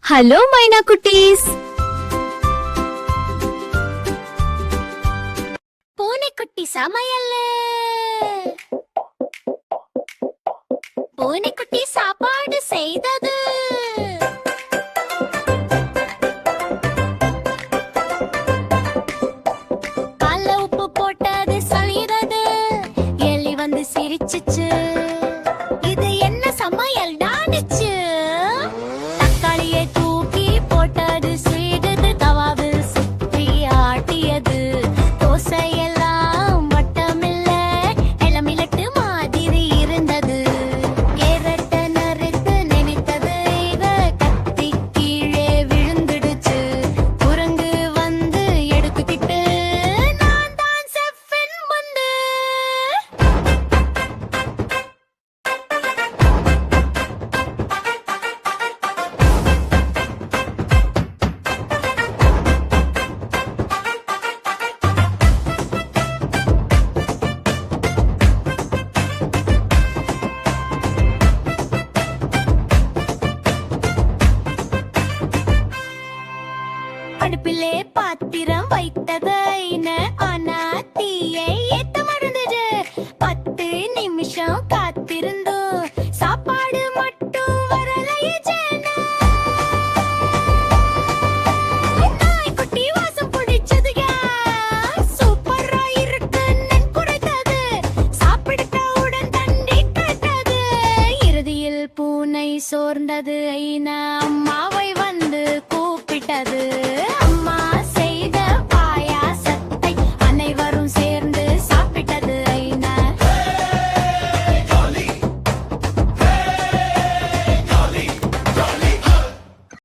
Hello மைனா குட்டீஸ், பூனைக்குட்டி சமையல். பூனைக்குட்டி சாப்பாடு செய்தது. கால்ல உப்பு போட்டது சொல்கிறது. எலி வந்து சிரிச்சுச்சு. இது என்ன சமையல் டானிச்சு. தக்காளியை தூக்கி போட்டது செய்தது. தவாவில் சுற்றி ஆட்டியது. தோசையெல்லாம் வட்டமில்ல, இளமிலட்டு மாதிரி இருந்தது. கேரட்டை நறுத்து நினைத்தது. இவ கத்தி கீழே விழுந்துடுச்சு. குரங்கு வந்து எடுத்துக்கிட்டு, நான் தான் செஃப்பின் முந்து. அடுப்பிலே பாத்திரம் வைத்தது.